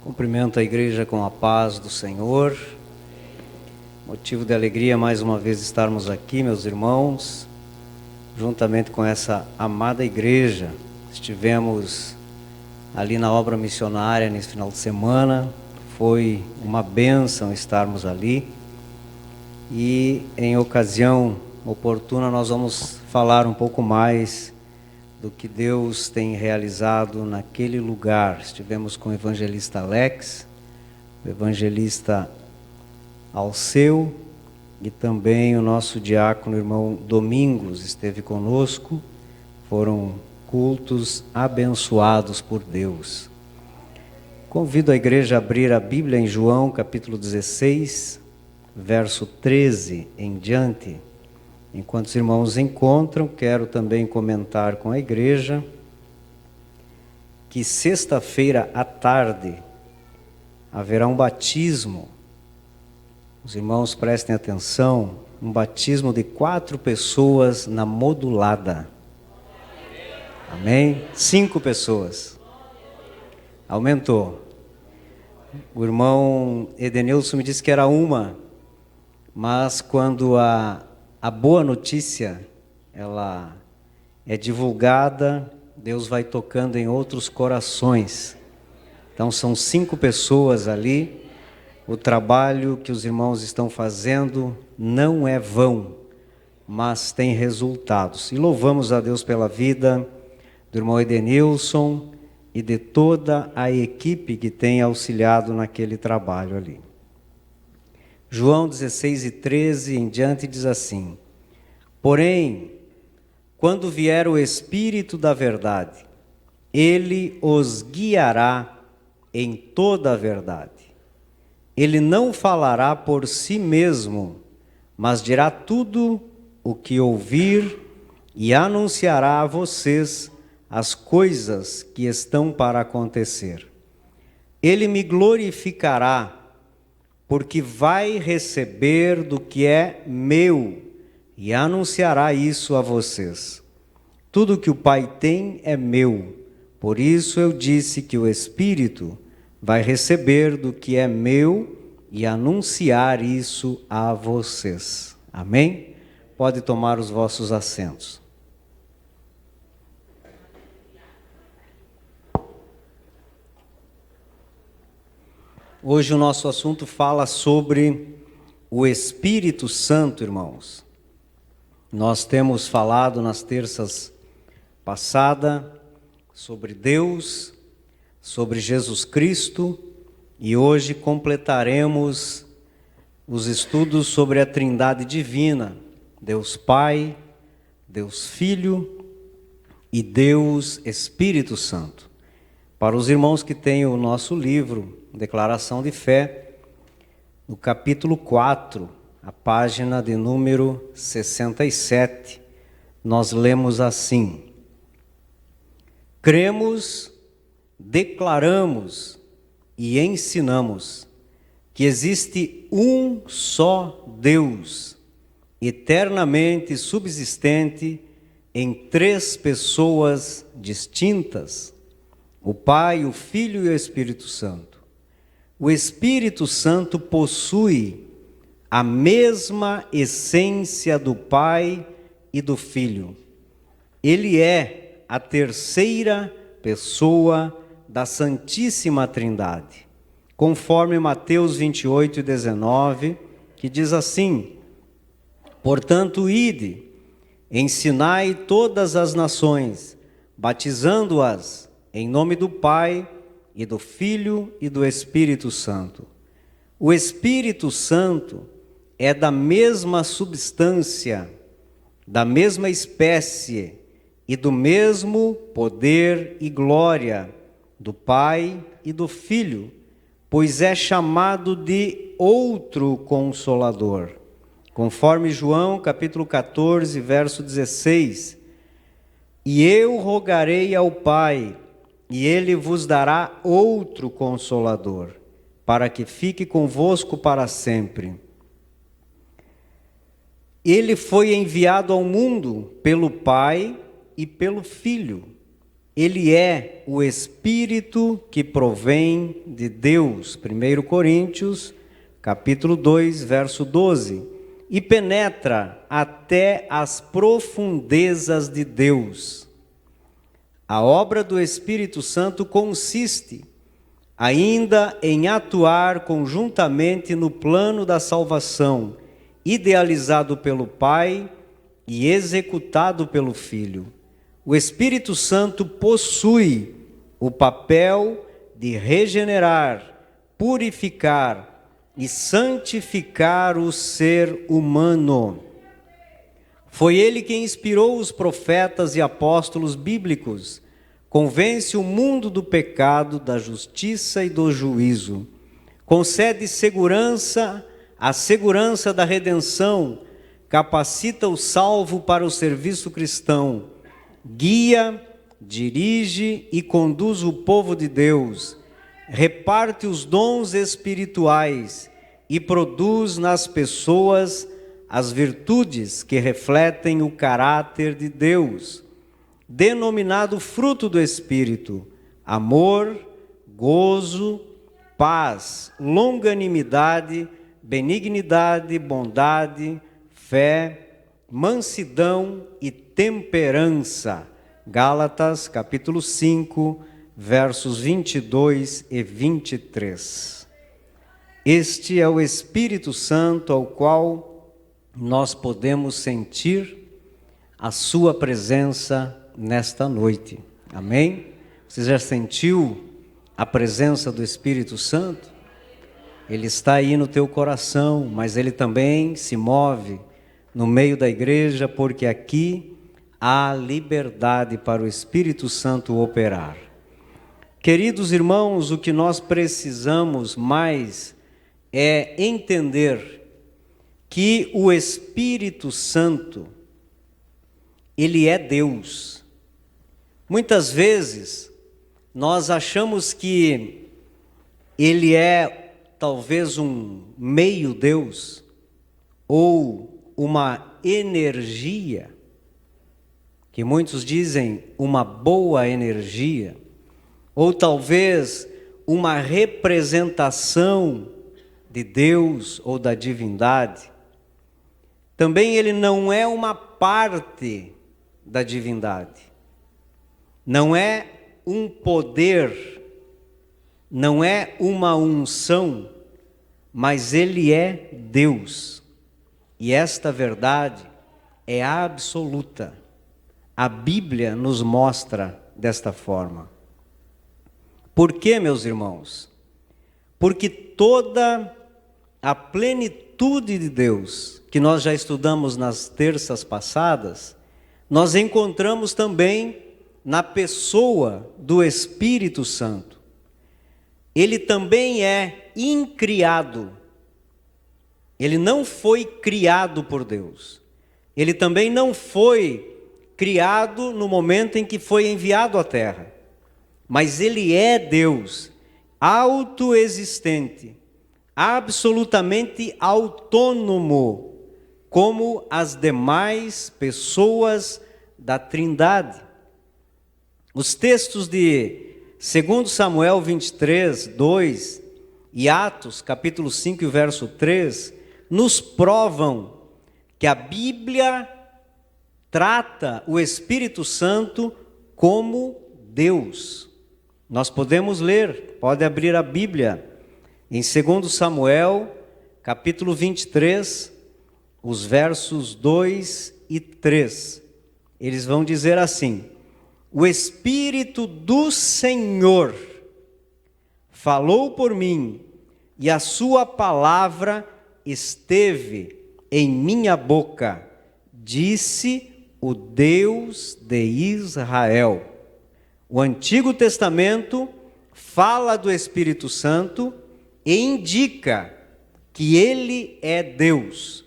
Cumprimento a igreja com a paz do Senhor. Motivo de alegria mais uma vez estarmos aqui, meus irmãos, juntamente com essa amada igreja. Estivemos ali na obra missionária nesse final de semana. Foi uma bênção estarmos ali. E em ocasião oportuna nós vamos falar um pouco mais do que Deus tem realizado naquele lugar. Estivemos com o evangelista Alex, o evangelista Alceu e também o nosso diácono irmão Domingos esteve conosco. Foram cultos abençoados por Deus. Convido a igreja a abrir a Bíblia em João capítulo 16, verso 13 em diante. Enquanto os irmãos encontram, quero também comentar com a igreja que sexta-feira à tarde haverá um batismo. Os irmãos prestem atenção, um batismo de 4 pessoas na modulada. Amém? 5 pessoas. Aumentou. O irmão Edenilson me disse que era uma, mas quando a boa notícia, ela é divulgada, Deus vai tocando em outros corações. Então são 5 pessoas ali. O trabalho que os irmãos estão fazendo não é vão, mas tem resultados. E louvamos a Deus pela vida do irmão Edenilson e de toda a equipe que tem auxiliado naquele trabalho ali. João 16 e 13 em diante diz assim: porém, quando vier o Espírito da verdade, ele os guiará em toda a verdade. Ele não falará por si mesmo, mas dirá tudo o que ouvir e anunciará a vocês as coisas que estão para acontecer. Ele me glorificará, porque vai receber do que é meu e anunciará isso a vocês. Tudo que o Pai tem é meu, por isso eu disse que o Espírito vai receber do que é meu e anunciar isso a vocês. Amém? Pode tomar os vossos assentos. Hoje o nosso assunto fala sobre o Espírito Santo, irmãos. Nós temos falado nas terças passadas sobre Deus, sobre Jesus Cristo, e hoje completaremos os estudos sobre a Trindade Divina, Deus Pai, Deus Filho e Deus Espírito Santo. Para os irmãos que têm o nosso livro, Declaração de Fé, no capítulo 4, a página de número 67, nós lemos assim: cremos, declaramos e ensinamos que existe um só Deus, eternamente subsistente em 3 pessoas distintas, o Pai, o Filho e o Espírito Santo. O Espírito Santo possui a mesma essência do Pai e do Filho. Ele é a 3ª pessoa da Santíssima Trindade, conforme Mateus 28 e 19, que diz assim: portanto, ide, ensinai todas as nações, batizando-as em nome do Pai, e do Filho e do Espírito Santo. O Espírito Santo é da mesma substância, da mesma espécie e do mesmo poder e glória do Pai e do Filho, pois é chamado de outro Consolador. Conforme João capítulo 14, verso 16: e eu rogarei ao Pai, e ele vos dará outro Consolador, para que fique convosco para sempre. Ele foi enviado ao mundo pelo Pai e pelo Filho. ele é o Espírito que provém de Deus. 1 Coríntios, capítulo 2, verso 12. E penetra até as profundezas de Deus. A obra do Espírito Santo consiste ainda em atuar conjuntamente no plano da salvação, idealizado pelo Pai e executado pelo Filho. O Espírito Santo possui o papel de regenerar, purificar e santificar o ser humano. Foi ele quem inspirou os profetas e apóstolos bíblicos, convence o mundo do pecado, da justiça e do juízo, concede segurança, a segurança da redenção, capacita o salvo para o serviço cristão, guia, dirige e conduz o povo de Deus, reparte os dons espirituais e produz nas pessoas as virtudes que refletem o caráter de Deus, denominado fruto do Espírito: amor, gozo, paz, longanimidade, benignidade, bondade, fé, mansidão e temperança. Gálatas, capítulo 5, versos 22 e 23. Este é o Espírito Santo ao qual nós podemos sentir a sua presença nesta noite. Amém? Você já sentiu a presença do Espírito Santo? Ele está aí no teu coração, mas ele também se move no meio da igreja, porque aqui há liberdade para o Espírito Santo operar. Queridos irmãos, o que nós precisamos mais é entender que o Espírito Santo, ele é Deus. Muitas vezes nós achamos que ele é talvez um meio Deus ou uma energia, que muitos dizem uma boa energia, ou talvez uma representação de Deus ou da divindade. Também ele não é uma parte da divindade, não é um poder, não é uma unção, mas ele é Deus. E esta verdade é absoluta. A Bíblia nos mostra desta forma. Por quê, meus irmãos? Porque toda a plenitude de Deus, que nós já estudamos nas terças passadas, nós encontramos também na pessoa do Espírito Santo. Ele também é incriado. Ele não foi criado por Deus. Ele também não foi criado no momento em que foi enviado à terra. Mas ele é Deus, autoexistente, absolutamente autônomo, como as demais pessoas da Trindade. Os textos de 2 Samuel 23, 2 e Atos, capítulo 5, verso 3, nos provam que a Bíblia trata o Espírito Santo como Deus. Nós podemos ler, pode abrir a Bíblia, em 2 Samuel, capítulo 23, os versos 2 e 3. Eles vão dizer assim: o Espírito do Senhor falou por mim, e a sua palavra esteve em minha boca, disse o Deus de Israel. O Antigo Testamento fala do Espírito Santo e indica que ele é Deus.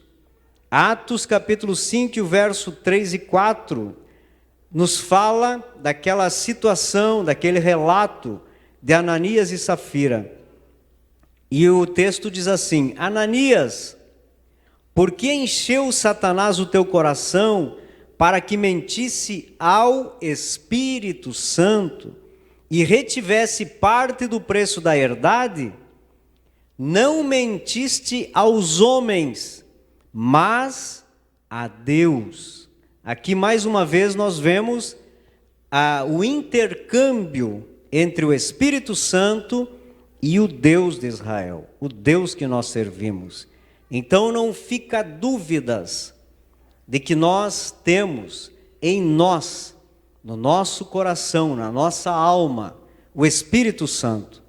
Atos capítulo 5, verso 3 e 4, nos fala daquela situação, daquele relato de Ananias e Safira. E o texto diz assim: Ananias, por que encheu Satanás o teu coração para que mentisse ao Espírito Santo e retivesse parte do preço da herdade, não mentiste aos homens, mas a Deus. Aqui mais uma vez nós vemos o intercâmbio entre o Espírito Santo e o Deus de Israel, o Deus que nós servimos. Então não fica dúvidas de que nós temos em nós, no nosso coração, na nossa alma, o Espírito Santo.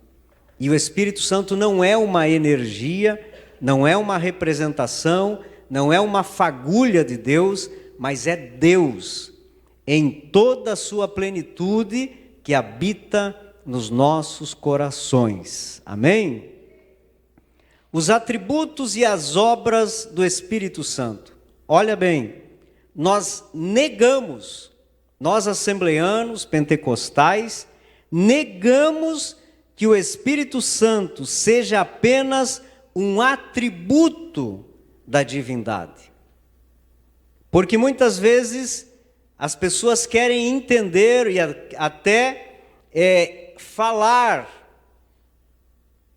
E o Espírito Santo não é uma energia, não é uma representação, não é uma fagulha de Deus, mas é Deus em toda a sua plenitude que habita nos nossos corações. Amém? Os atributos e as obras do Espírito Santo. Olha bem, nós negamos, nós assembleanos, pentecostais, negamos que o Espírito Santo seja apenas um atributo da divindade. Porque muitas vezes as pessoas querem entender e até falar,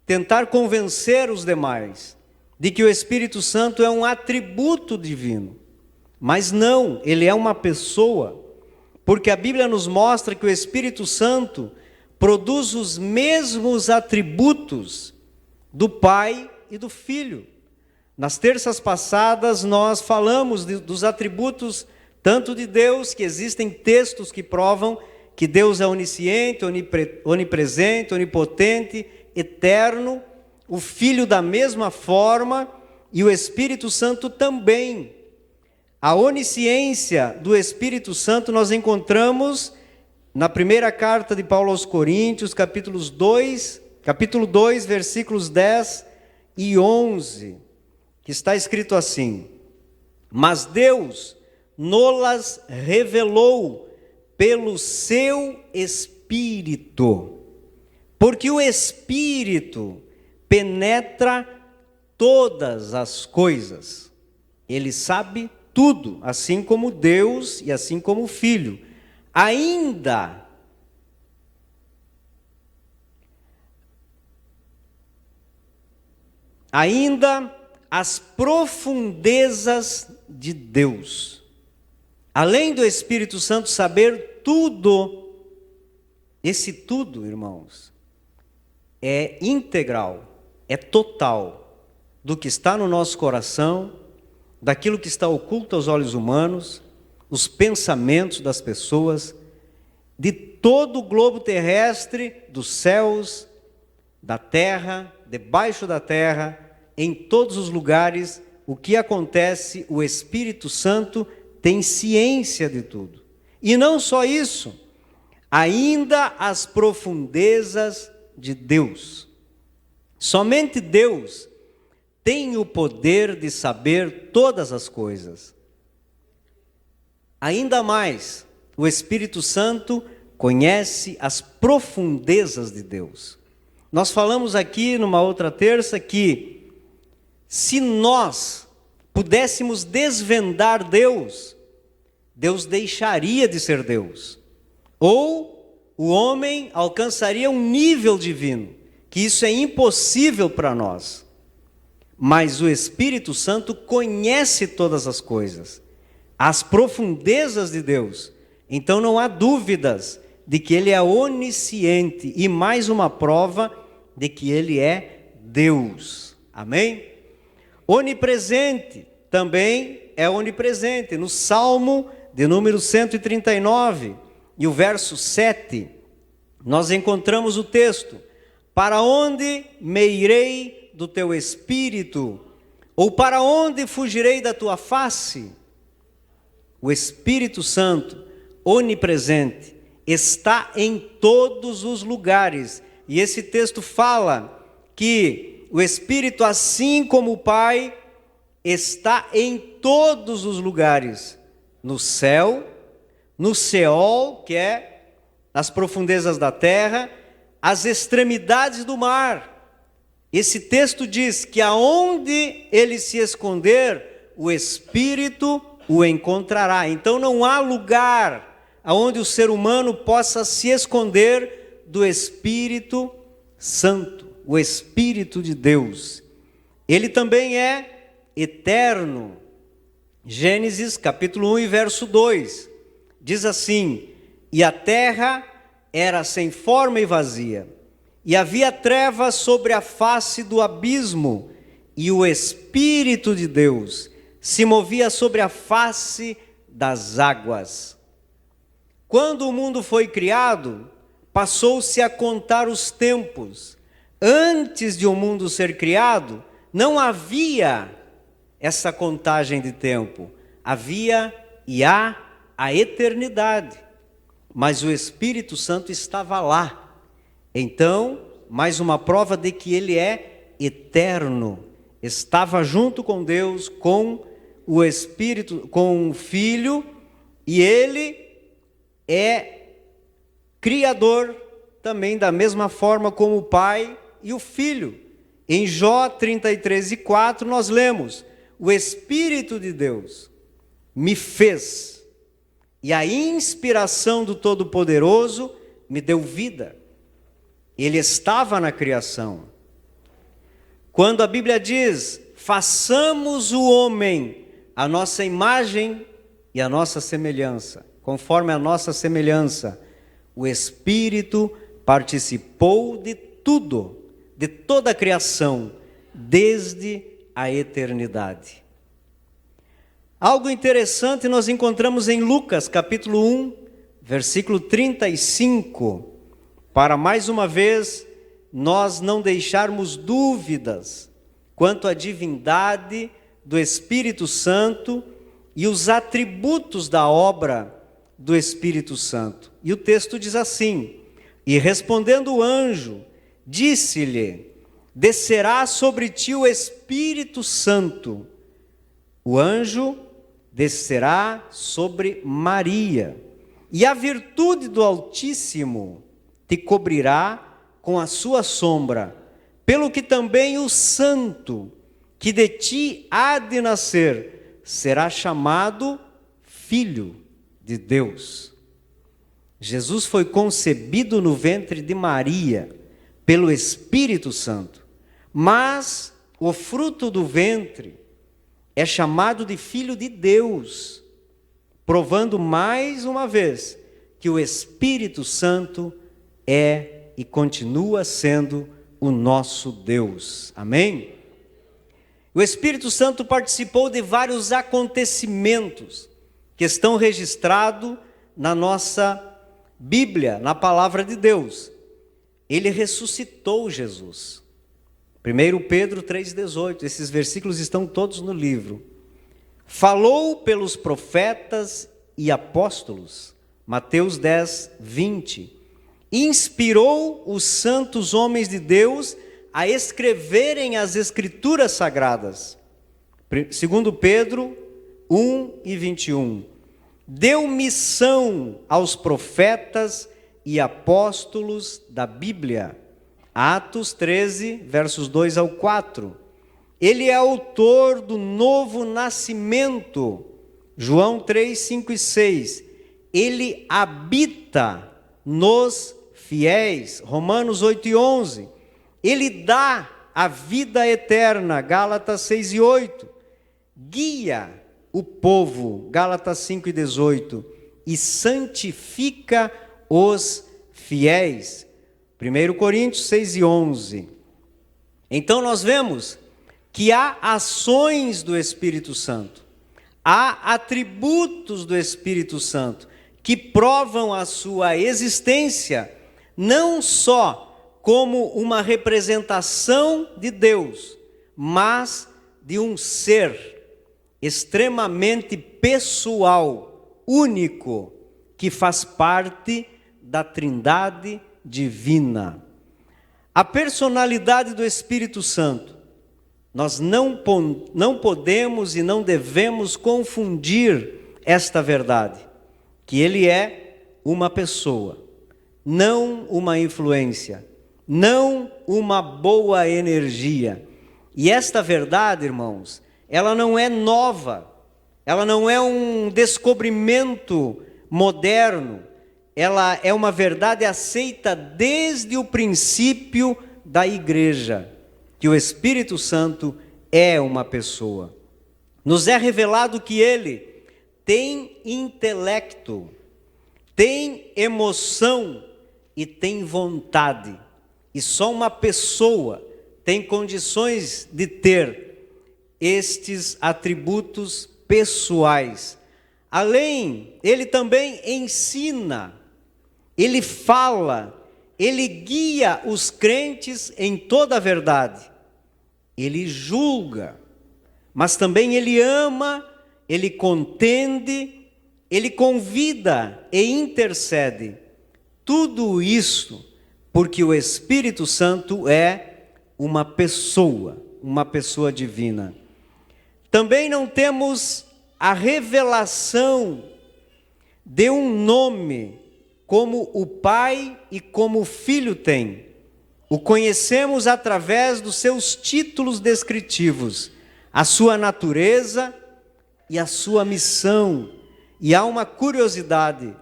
tentar convencer os demais de que o Espírito Santo é um atributo divino. Mas não, ele é uma pessoa, porque a Bíblia nos mostra que o Espírito Santo produz os mesmos atributos do Pai e do Filho. Nas terças passadas nós falamos dos atributos tanto de Deus, que existem textos que provam que Deus é onisciente, onipresente, onipotente, eterno, o Filho da mesma forma e o Espírito Santo também. A onisciência do Espírito Santo nós encontramos na primeira carta de Paulo aos Coríntios, capítulo 2, versículos 10 e 11, que está escrito assim: mas Deus nolas revelou pelo seu Espírito, porque o Espírito penetra todas as coisas, ele sabe tudo, assim como Deus e assim como o Filho. Ainda as profundezas de Deus. Além do Espírito Santo saber tudo, esse tudo, irmãos, é integral, é total, do que está no nosso coração, daquilo que está oculto aos olhos humanos, os pensamentos das pessoas, de todo o globo terrestre, dos céus, da terra, debaixo da terra, em todos os lugares, o que acontece, o Espírito Santo tem ciência de tudo. E não só isso, ainda as profundezas de Deus. Somente Deus tem o poder de saber todas as coisas. Ainda mais, o Espírito Santo conhece as profundezas de Deus. Nós falamos aqui numa outra terça que se nós pudéssemos desvendar Deus, Deus deixaria de ser Deus. Ou o homem alcançaria um nível divino, que isso é impossível para nós. Mas o Espírito Santo conhece todas as coisas, as profundezas de Deus. Então não há dúvidas de que ele é onisciente e mais uma prova de que ele é Deus. Amém? Onipresente também é onipresente. No Salmo de número 139 e o verso 7, nós encontramos o texto: para onde me irei do teu espírito? Ou para onde fugirei da tua face? O Espírito Santo, onipresente, está em todos os lugares. E esse texto fala que o Espírito, assim como o Pai, está em todos os lugares. No céu, no Seol, que é as profundezas da terra, as extremidades do mar. Esse texto diz que aonde ele se esconder, o Espírito o encontrará. Então não há lugar onde o ser humano possa se esconder do Espírito Santo, o Espírito de Deus. Ele também é eterno. Gênesis capítulo 1 e verso 2, diz assim: e a terra era sem forma e vazia, e havia trevas sobre a face do abismo, e o Espírito de Deus se movia sobre a face das águas. Quando o mundo foi criado, passou-se a contar os tempos. Antes de o mundo ser criado, não havia essa contagem de tempo. Havia e há a eternidade. Mas o Espírito Santo estava lá. Então, mais uma prova de que ele é eterno. Estava junto com Deus, com o Espírito, com o Filho, e ele é criador também da mesma forma como o Pai e o Filho. Em Jó 33:4 nós lemos: o Espírito de Deus me fez, e a inspiração do Todo-Poderoso me deu vida. Ele estava na criação. Quando a Bíblia diz: façamos o homem a nossa imagem e a nossa semelhança, conforme a nossa semelhança, o Espírito participou de tudo, de toda a criação, desde a eternidade. Algo interessante nós encontramos em Lucas capítulo 1, versículo 35, para mais uma vez nós não deixarmos dúvidas quanto à divindade do Espírito Santo e os atributos da obra do Espírito Santo. E o texto diz assim: e respondendo o anjo, disse-lhe: descerá sobre ti o Espírito Santo. O anjo descerá sobre Maria, e a virtude do Altíssimo te cobrirá com a sua sombra, pelo que também o santo que de ti há de nascer será chamado Filho de Deus. Jesus foi concebido no ventre de Maria pelo Espírito Santo, mas o fruto do ventre é chamado de Filho de Deus, provando mais uma vez que o Espírito Santo é e continua sendo o nosso Deus. Amém? O Espírito Santo participou de vários acontecimentos que estão registrados na nossa Bíblia, na palavra de Deus. Ele ressuscitou Jesus. 1 Pedro 3,18, esses versículos estão todos no livro. Falou pelos profetas e apóstolos, Mateus 10:20. Inspirou os santos homens de Deus a escreverem as Escrituras Sagradas. 2 Pedro 1:21. Deu missão aos profetas e apóstolos da Bíblia. Atos 13, versos 2 ao 4. Ele é autor do novo nascimento. João 3, 5 e 6. Ele habita nos fiéis. Romanos 8 e 11. Ele dá a vida eterna. Gálatas 6 e 8. Guia o povo. Gálatas 5 e 18. E santifica os fiéis. 1 Coríntios 6 e 11. Então nós vemos que há ações do Espírito Santo, há atributos do Espírito Santo que provam a sua existência, não só como uma representação de Deus, mas de um ser extremamente pessoal, único, que faz parte da Trindade divina. A personalidade do Espírito Santo, nós não podemos e não devemos confundir esta verdade, que ele é uma pessoa, não uma influência, não uma boa energia. E esta verdade, irmãos, ela não é nova, ela não é um descobrimento moderno, ela é uma verdade aceita desde o princípio da igreja, que o Espírito Santo é uma pessoa. Nos é revelado que ele tem intelecto, tem emoção e tem vontade. E só uma pessoa tem condições de ter estes atributos pessoais. Além, ele também ensina, ele fala, ele guia os crentes em toda a verdade. Ele julga, mas também ele ama, ele contende, ele convida e intercede. Tudo isso porque o Espírito Santo é uma pessoa divina. Também não temos a revelação de um nome como o Pai e como o Filho têm. O conhecemos através dos seus títulos descritivos, a sua natureza e a sua missão. E há uma curiosidade: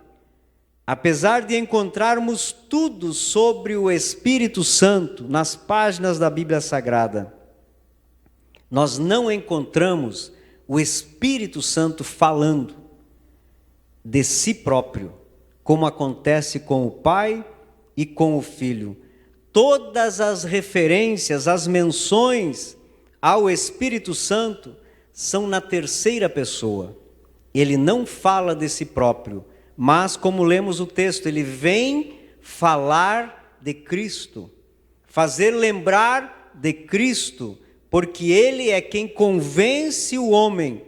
apesar de encontrarmos tudo sobre o Espírito Santo nas páginas da Bíblia Sagrada, nós não encontramos o Espírito Santo falando de si próprio, como acontece com o Pai e com o Filho. Todas as referências, as menções ao Espírito Santo são na terceira pessoa. Ele não fala de si próprio, mas, como lemos o texto, ele vem falar de Cristo, fazer lembrar de Cristo, porque ele é quem convence o homem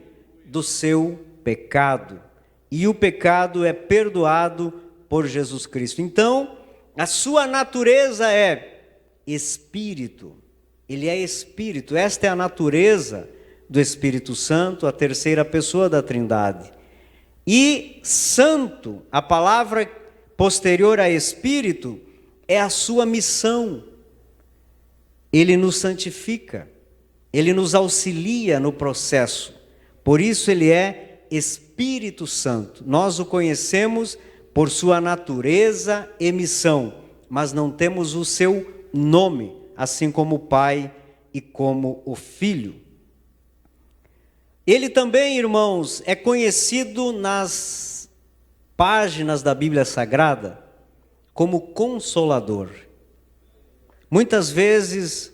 do seu pecado. E o pecado é perdoado por Jesus Cristo. Então, a sua natureza é Espírito. Ele é Espírito. Esta é a natureza do Espírito Santo, a terceira pessoa da Trindade. E Santo, a palavra posterior a Espírito, é a sua missão. Ele nos santifica, ele nos auxilia no processo. Por isso ele é Espírito Santo. Nós o conhecemos por sua natureza e missão, mas não temos o seu nome, assim como o Pai e como o Filho. Ele também, irmãos, é conhecido nas páginas da Bíblia Sagrada como Consolador. Muitas vezes,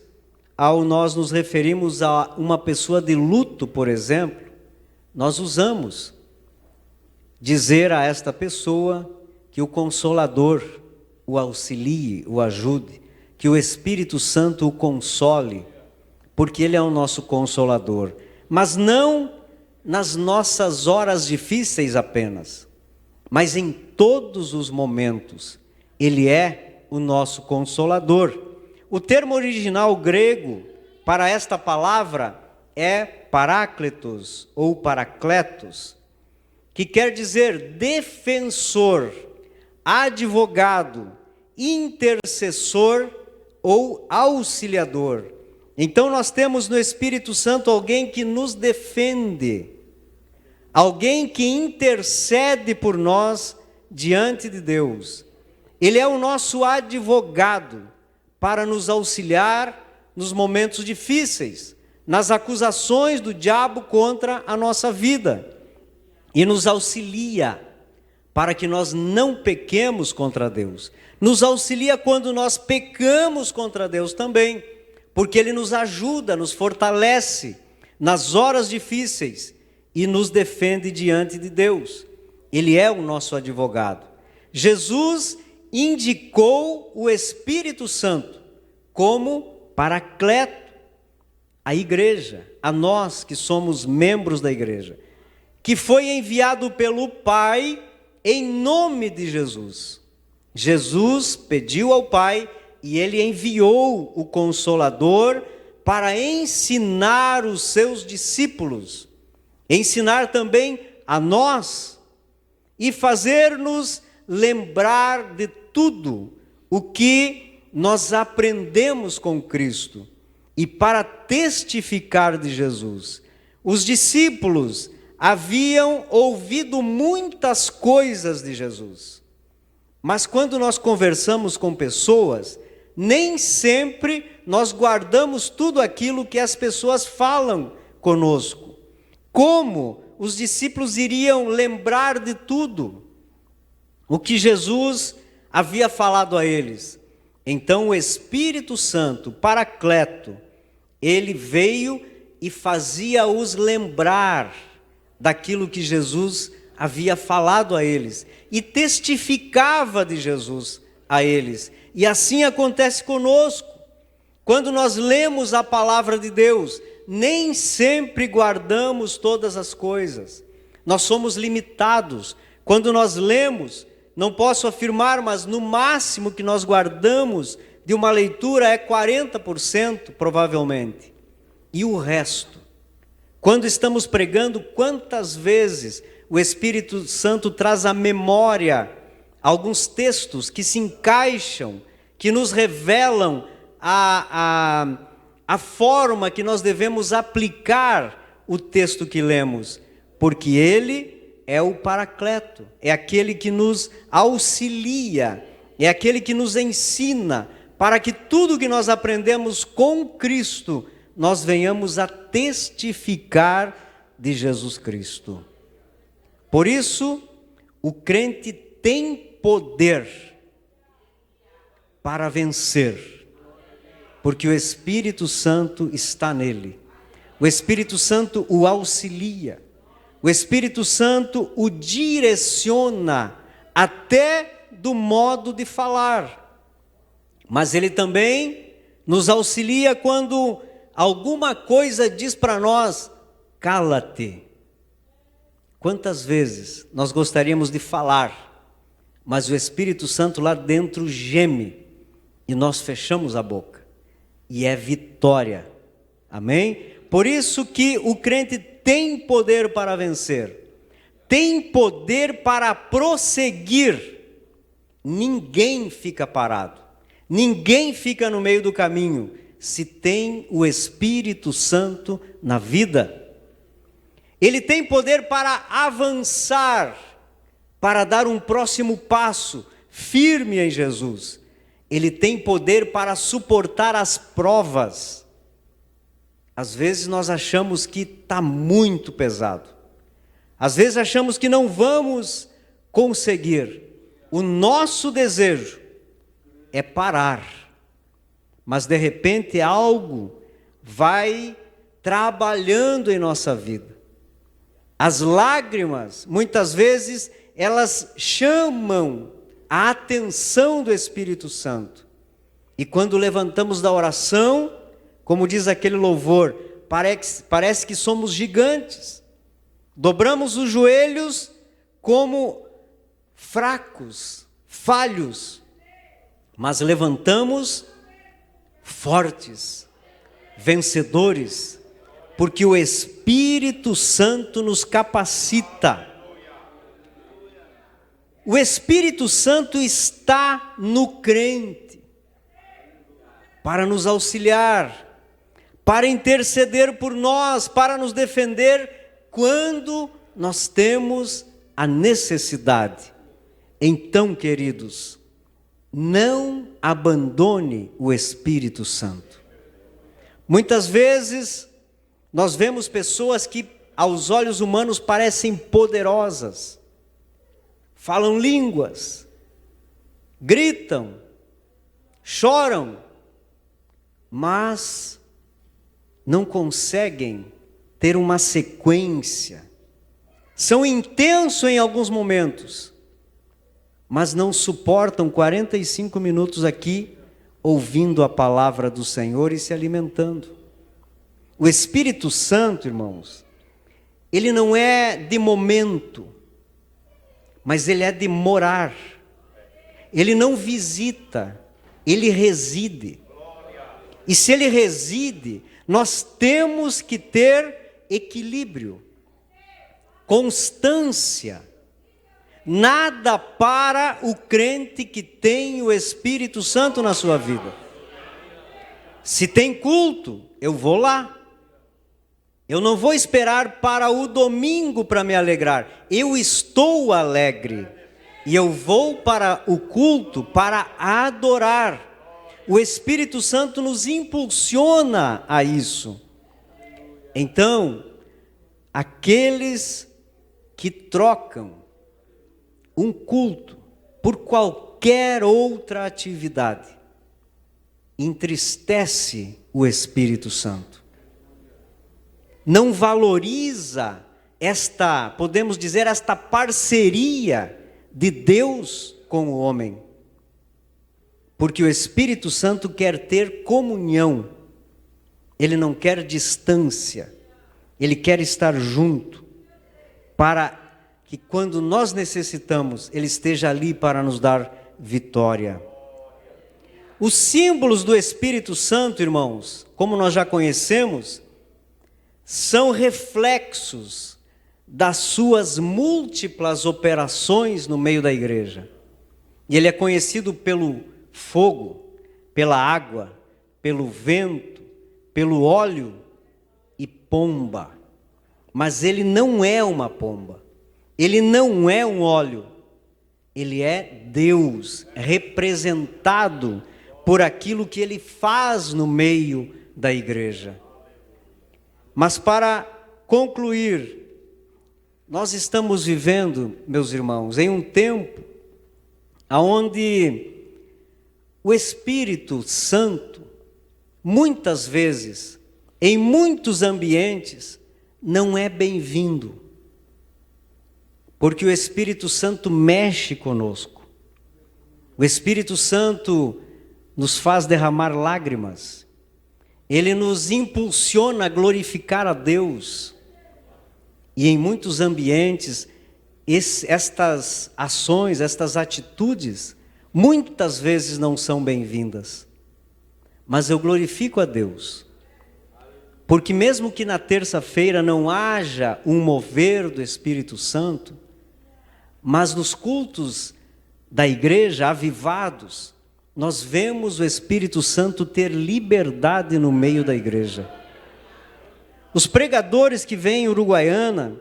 ao nós nos referimos a uma pessoa de luto, por exemplo, nós usamos dizer a esta pessoa que o Consolador o auxilie, o ajude, que o Espírito Santo o console, porque ele é o nosso Consolador. Mas não nas nossas horas difíceis apenas, mas em todos os momentos. Ele é o nosso Consolador. O termo original grego para esta palavra é parácletos ou paracletos, que quer dizer defensor, advogado, intercessor ou auxiliador. Então nós temos no Espírito Santo alguém que nos defende, alguém que intercede por nós diante de Deus. Ele é o nosso advogado para nos auxiliar nos momentos difíceis, nas acusações do diabo contra a nossa vida. E nos auxilia para que nós não pequemos contra Deus. Nos auxilia quando nós pecamos contra Deus também, porque ele nos ajuda, nos fortalece nas horas difíceis e nos defende diante de Deus. Ele é o nosso advogado. Jesus indicou o Espírito Santo como paracleto à igreja, a nós que somos membros da igreja, que foi enviado pelo Pai em nome de Jesus. Jesus pediu ao Pai e ele enviou o Consolador para ensinar os seus discípulos, ensinar também a nós e fazer-nos lembrar de tudo o que nós aprendemos com Cristo e para testificar de Jesus. Os discípulos haviam ouvido muitas coisas de Jesus. Mas quando nós conversamos com pessoas, nem sempre nós guardamos tudo aquilo que as pessoas falam conosco. Como os discípulos iriam lembrar de tudo o que Jesus havia falado a eles? Então o Espírito Santo, Paracleto, ele veio e fazia-os lembrar daquilo que Jesus havia falado a eles e testificava de Jesus a eles. E assim acontece conosco. Quando nós lemos a palavra de Deus, nem sempre guardamos todas as coisas. Nós somos limitados. Quando nós lemos, não posso afirmar, mas no máximo que nós guardamos de uma leitura é 40%, provavelmente. E o resto? Quando estamos pregando, quantas vezes o Espírito Santo traz à memória alguns textos que se encaixam, que nos revelam a forma que nós devemos aplicar o texto que lemos, porque ele é o Paracleto, é aquele que nos auxilia, é aquele que nos ensina, para que tudo que nós aprendemos com Cristo, nós venhamos a testificar de Jesus Cristo. Por isso, o crente tem poder para vencer, porque o Espírito Santo está nele. O Espírito Santo o auxilia. O Espírito Santo o direciona até do modo de falar. Mas ele também nos auxilia quando alguma coisa diz para nós: cala-te. Quantas vezes nós gostaríamos de falar, mas o Espírito Santo lá dentro geme e nós fechamos a boca. E é vitória. Amém? Por isso que o crente tem poder para vencer, tem poder para prosseguir. Ninguém fica parado, ninguém fica no meio do caminho, se tem o Espírito Santo na vida. Ele tem poder para avançar, para dar um próximo passo firme em Jesus. Ele tem poder para suportar as provas. Às vezes nós achamos que está muito pesado. Às vezes achamos que não vamos conseguir. O nosso desejo é parar. Mas de repente algo vai trabalhando em nossa vida. As lágrimas, muitas vezes, elas chamam a atenção do Espírito Santo. E quando levantamos da oração, como diz aquele louvor, parece que somos gigantes. Dobramos os joelhos como fracos, falhos, mas levantamos fortes, vencedores, porque o Espírito Santo nos capacita. O Espírito Santo está no crente para nos auxiliar, para interceder por nós, para nos defender quando nós temos a necessidade. Então, queridos, não abandone o Espírito Santo. Muitas vezes nós vemos pessoas que aos olhos humanos parecem poderosas, falam línguas, gritam, choram, mas não conseguem ter uma sequência. São intensos em alguns momentos, mas não suportam 45 minutos aqui ouvindo a palavra do Senhor e se alimentando. O Espírito Santo, irmãos, ele não é de momento, mas ele é de morar. Ele não visita, ele reside. E se ele reside, nós temos que ter equilíbrio, constância. Nada para o crente que tem o Espírito Santo na sua vida. Se tem culto, eu vou lá. Eu não vou esperar para o domingo para me alegrar. Eu estou alegre. E eu vou para o culto para adorar. O Espírito Santo nos impulsiona a isso. Então, aqueles que trocam um culto por qualquer outra atividade, entristece o Espírito Santo. Não valoriza esta, podemos dizer, esta parceria de Deus com o homem. Porque o Espírito Santo quer ter comunhão. Ele não quer distância. Ele quer estar junto. Para que quando nós necessitamos, Ele esteja ali para nos dar vitória. Os símbolos do Espírito Santo, irmãos, como nós já conhecemos, são reflexos das suas múltiplas operações no meio da igreja. E ele é conhecido pelo fogo, pela água, pelo vento, pelo óleo e pomba. Mas ele não é uma pomba, ele não é um óleo, ele é Deus representado por aquilo que ele faz no meio da igreja. Mas para concluir, nós estamos vivendo, meus irmãos, em um tempo onde o Espírito Santo, muitas vezes, em muitos ambientes, não é bem-vindo. Porque o Espírito Santo mexe conosco. O Espírito Santo nos faz derramar lágrimas. Ele nos impulsiona a glorificar a Deus. E em muitos ambientes, estas ações, estas atitudes, muitas vezes não são bem-vindas. Mas eu glorifico a Deus. Porque mesmo que na terça-feira não haja um mover do Espírito Santo, mas nos cultos da igreja avivados, nós vemos o Espírito Santo ter liberdade no meio da igreja. Os pregadores que vêm em Uruguaiana,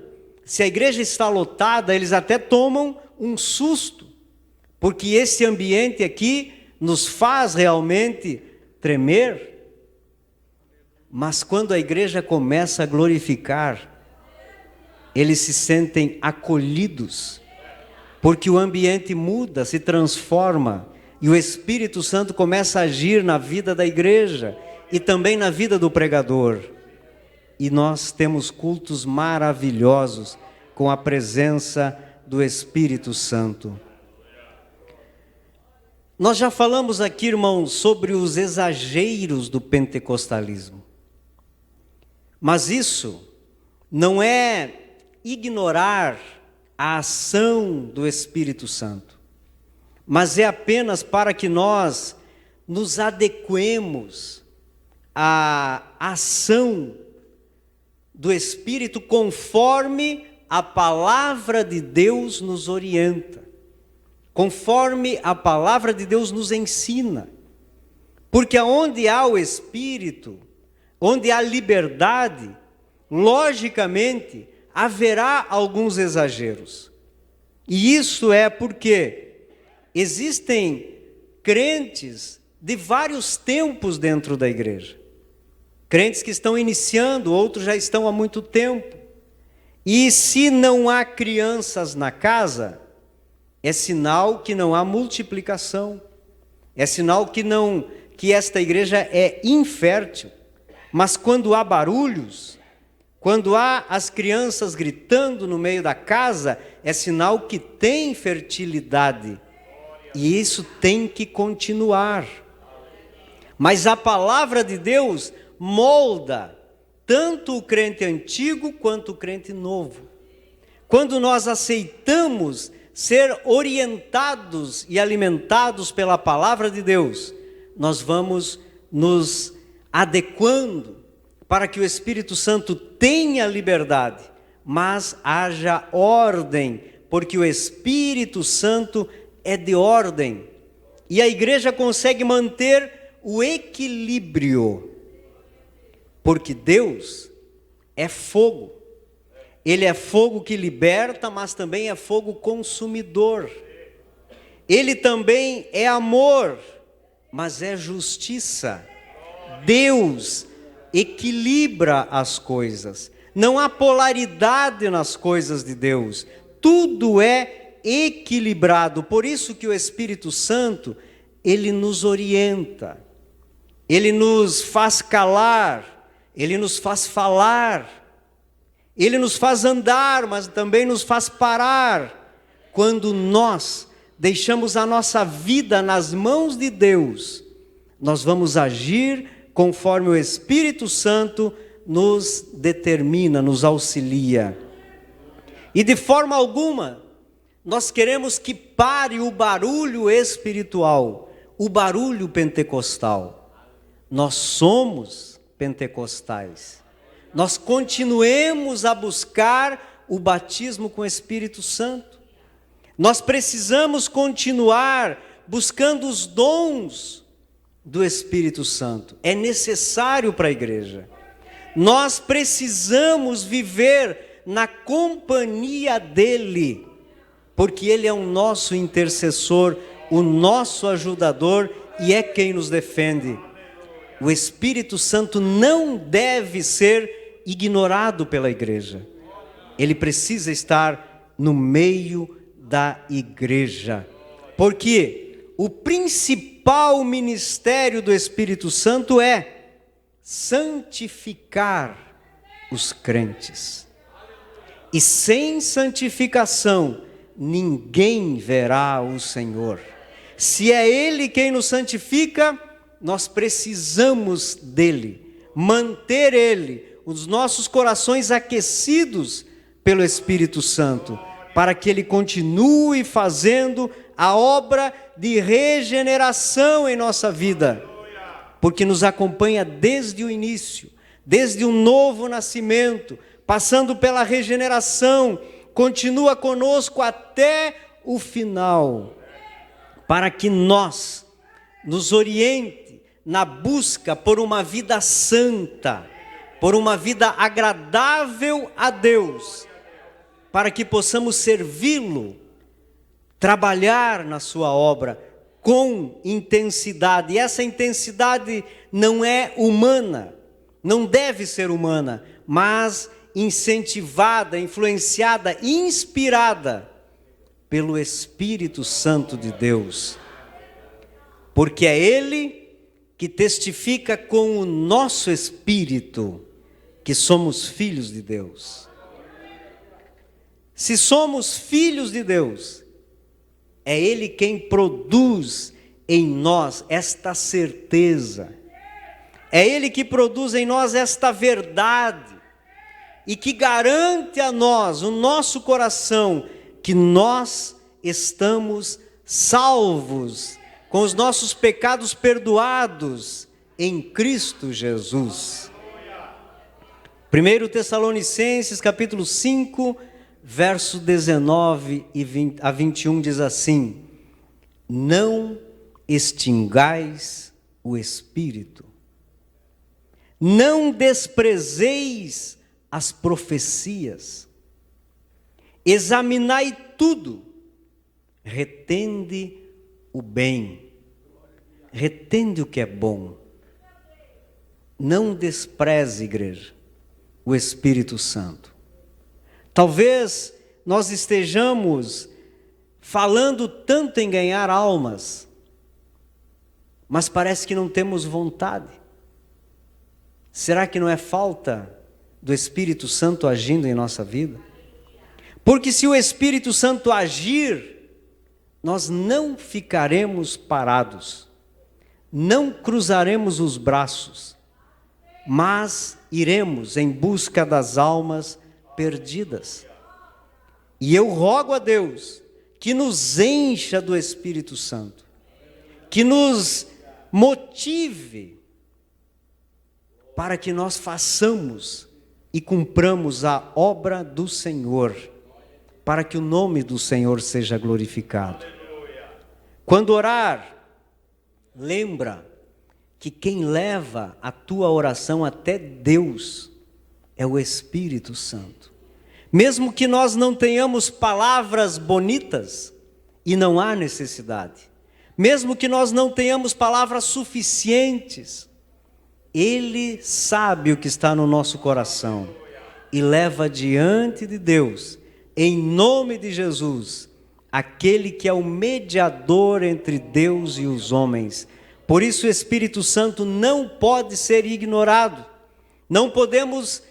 se a igreja está lotada, eles até tomam um susto, porque esse ambiente aqui nos faz realmente tremer. Mas quando a igreja começa a glorificar, eles se sentem acolhidos, porque o ambiente muda, se transforma, e o Espírito Santo começa a agir na vida da igreja e também na vida do pregador. E nós temos cultos maravilhosos com a presença do Espírito Santo. Nós já falamos aqui, irmãos, sobre os exageros do pentecostalismo. Mas isso não é ignorar a ação do Espírito Santo, mas é apenas para que nós nos adequemos à ação do Espírito conforme a palavra de Deus nos orienta, conforme a palavra de Deus nos ensina. Porque aonde há o Espírito, onde há liberdade, logicamente haverá alguns exageros. E isso é porque existem crentes de vários tempos dentro da igreja. Crentes que estão iniciando, outros já estão há muito tempo. E se não há crianças na casa, é sinal que não há multiplicação. É sinal que esta igreja é infértil. Mas quando há barulhos, quando há as crianças gritando no meio da casa, é sinal que tem fertilidade. E isso tem que continuar. Mas a palavra de Deus molda tanto o crente antigo quanto o crente novo. Quando nós aceitamos ser orientados e alimentados pela palavra de Deus, nós vamos nos adequando para que o Espírito Santo tenha liberdade, mas haja ordem, porque o Espírito Santo é de ordem. E a igreja consegue manter o equilíbrio, porque Deus é fogo. Ele é fogo que liberta, mas também é fogo consumidor. Ele também é amor, mas é justiça. Deus equilibra as coisas. Não há polaridade nas coisas de Deus. Tudo é equilibrado. Por isso que o Espírito Santo, ele nos orienta. Ele nos faz calar. Ele nos faz falar. Ele nos faz andar, mas também nos faz parar. Quando nós deixamos a nossa vida nas mãos de Deus, nós vamos agir conforme o Espírito Santo nos determina, nos auxilia. E de forma alguma, nós queremos que pare o barulho espiritual, o barulho pentecostal. Nós somos pentecostais. Nós continuemos a buscar o batismo com o Espírito Santo. Nós precisamos continuar buscando os dons do Espírito Santo. É necessário para a igreja. Nós precisamos viver na companhia dEle, porque Ele é o nosso intercessor, o nosso ajudador e é quem nos defende. O Espírito Santo não deve ser ignorado pela igreja. Ele precisa estar no meio da igreja. Porque o principal ministério do Espírito Santo é santificar os crentes. E sem santificação, ninguém verá o Senhor. Se é Ele quem nos santifica, nós precisamos dEle, manter Ele, os nossos corações aquecidos pelo Espírito Santo, para que Ele continue fazendo a obra de regeneração em nossa vida, porque nos acompanha desde o início, desde o novo nascimento, passando pela regeneração, continua conosco até o final, para que nós nos oriente na busca por uma vida santa, por uma vida agradável a Deus, para que possamos servi-lo, trabalhar na sua obra com intensidade. E essa intensidade não é humana, não deve ser humana, mas incentivada, influenciada, inspirada pelo Espírito Santo de Deus. Porque é Ele que testifica com o nosso espírito que somos filhos de Deus. Se somos filhos de Deus, é Ele quem produz em nós esta certeza. É Ele que produz em nós esta verdade e que garante a nós, o nosso coração, que nós estamos salvos, com os nossos pecados perdoados em Cristo Jesus. 1 Tessalonicenses capítulo 5, verso 19 a 21 diz assim: não extingais o Espírito, não desprezeis as profecias, examinai tudo, retende o bem, retende o que é bom. Não despreze, igreja, o Espírito Santo. Talvez nós estejamos falando tanto em ganhar almas, mas parece que não temos vontade. Será que não é falta do Espírito Santo agindo em nossa vida? Porque se o Espírito Santo agir, nós não ficaremos parados, não cruzaremos os braços, mas iremos em busca das almas perdidas. E eu rogo a Deus que nos encha do Espírito Santo, que nos motive para que nós façamos e cumpramos a obra do Senhor, para que o nome do Senhor seja glorificado. Quando orar, lembra que quem leva a tua oração até Deus é o Espírito Santo. Mesmo que nós não tenhamos palavras bonitas, e não há necessidade, mesmo que nós não tenhamos palavras suficientes, Ele sabe o que está no nosso coração e leva diante de Deus, em nome de Jesus, aquele que é o mediador entre Deus e os homens. Por isso o Espírito Santo não pode ser ignorado, não podemos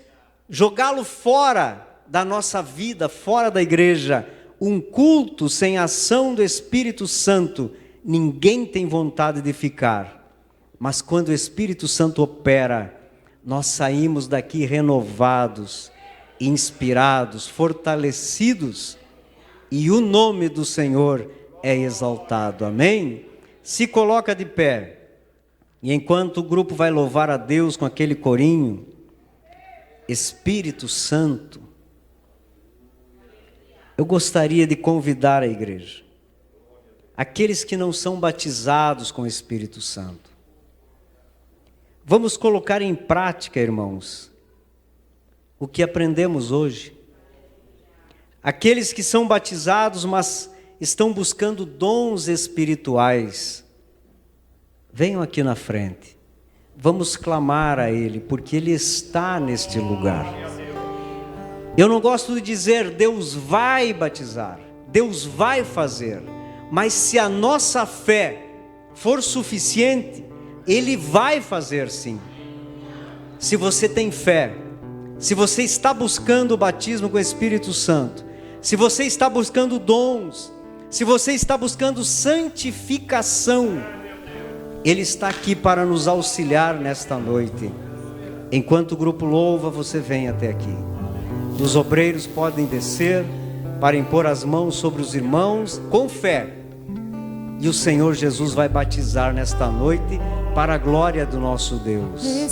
jogá-lo fora da nossa vida, fora da igreja. Um culto sem a ação do Espírito Santo, ninguém tem vontade de ficar. Mas quando o Espírito Santo opera, nós saímos daqui renovados, inspirados, fortalecidos, e o nome do Senhor é exaltado. Amém? Se coloca de pé, e enquanto o grupo vai louvar a Deus com aquele corinho, Espírito Santo, eu gostaria de convidar a igreja, aqueles que não são batizados com o Espírito Santo, vamos colocar em prática, irmãos, o que aprendemos hoje. Aqueles que são batizados, mas estão buscando dons espirituais, venham aqui na frente, vamos clamar a Ele, porque Ele está neste lugar. Eu não gosto de dizer Deus vai batizar, Deus vai fazer, mas se a nossa fé for suficiente, Ele vai fazer sim. Se você tem fé, se você está buscando o batismo com o Espírito Santo, se você está buscando dons, se você está buscando santificação, Ele está aqui para nos auxiliar nesta noite. Enquanto o grupo louva, você vem até aqui. Os obreiros podem descer para impor as mãos sobre os irmãos com fé. E o Senhor Jesus vai batizar nesta noite para a glória do nosso Deus.